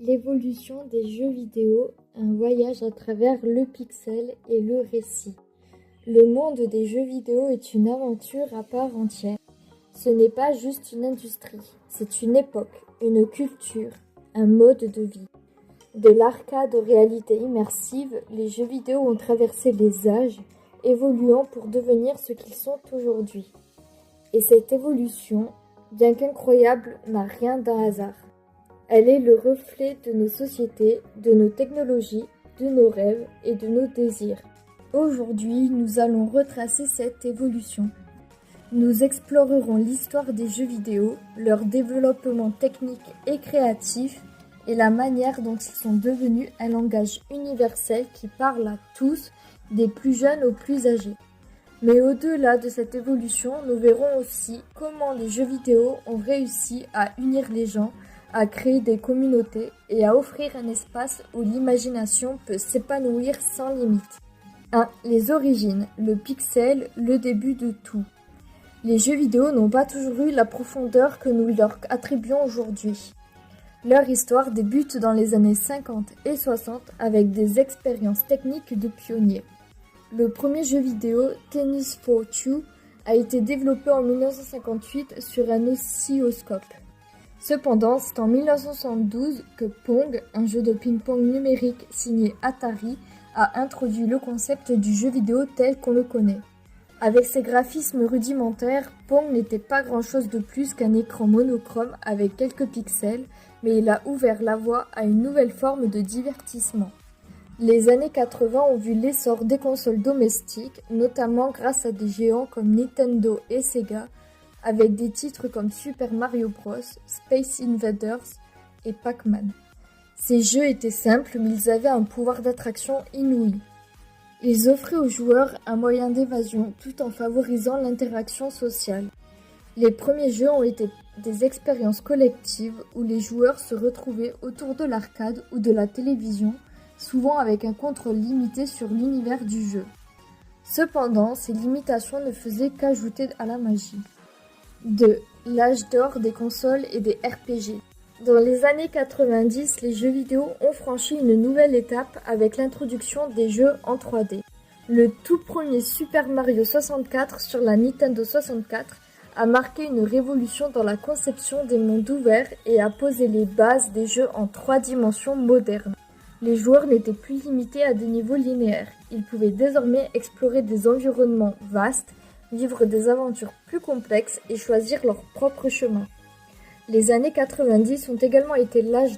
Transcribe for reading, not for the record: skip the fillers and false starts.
L'évolution des jeux vidéo, un voyage à travers le pixel et le récit. Le monde des jeux vidéo est une aventure à part entière. Ce n'est pas juste une industrie, c'est une époque, une culture, un mode de vie. De l'arcade aux réalités immersives, les jeux vidéo ont traversé les âges, évoluant pour devenir ce qu'ils sont aujourd'hui. Et cette évolution, bien qu'incroyable, n'a rien d'un hasard. Elle est le reflet de nos sociétés, de nos technologies, de nos rêves et de nos désirs. Aujourd'hui, nous allons retracer cette évolution. Nous explorerons l'histoire des jeux vidéo, leur développement technique et créatif, et la manière dont ils sont devenus un langage universel qui parle à tous, des plus jeunes aux plus âgés. Mais au-delà de cette évolution, nous verrons aussi comment les jeux vidéo ont réussi à unir les gens, à créer des communautés et à offrir un espace où l'imagination peut s'épanouir sans limite. 1. Les origines, le pixel, le début de tout. Les jeux vidéo n'ont pas toujours eu la profondeur que nous leur attribuons aujourd'hui. Leur histoire débute dans les années 50 et 60 avec des expériences techniques de pionniers. Le premier jeu vidéo, Tennis for Two, a été développé en 1958 sur un oscilloscope. Cependant, c'est en 1972 que Pong, un jeu de ping-pong numérique signé Atari, a introduit le concept du jeu vidéo tel qu'on le connaît. Avec ses graphismes rudimentaires, Pong n'était pas grand-chose de plus qu'un écran monochrome avec quelques pixels, mais il a ouvert la voie à une nouvelle forme de divertissement. Les années 80 ont vu l'essor des consoles domestiques, notamment grâce à des géants comme Nintendo et Sega, avec des titres comme Super Mario Bros, Space Invaders et Pac-Man. Ces jeux étaient simples, mais ils avaient un pouvoir d'attraction inouï. Ils offraient aux joueurs un moyen d'évasion tout en favorisant l'interaction sociale. Les premiers jeux ont été des expériences collectives où les joueurs se retrouvaient autour de l'arcade ou de la télévision, souvent avec un contrôle limité sur l'univers du jeu. Cependant, ces limitations ne faisaient qu'ajouter à la magie. 2. L'âge d'or des consoles et des RPG. Dans les années 90, les jeux vidéo ont franchi une nouvelle étape avec l'introduction des jeux en 3D. Le tout premier Super Mario 64 sur la Nintendo 64 a marqué une révolution dans la conception des mondes ouverts et a posé les bases des jeux en 3 dimensions modernes. Les joueurs n'étaient plus limités à des niveaux linéaires. Ils pouvaient désormais explorer des environnements vastes, vivre des aventures plus complexes et choisir leur propre chemin. Les années 90 ont également été l'âge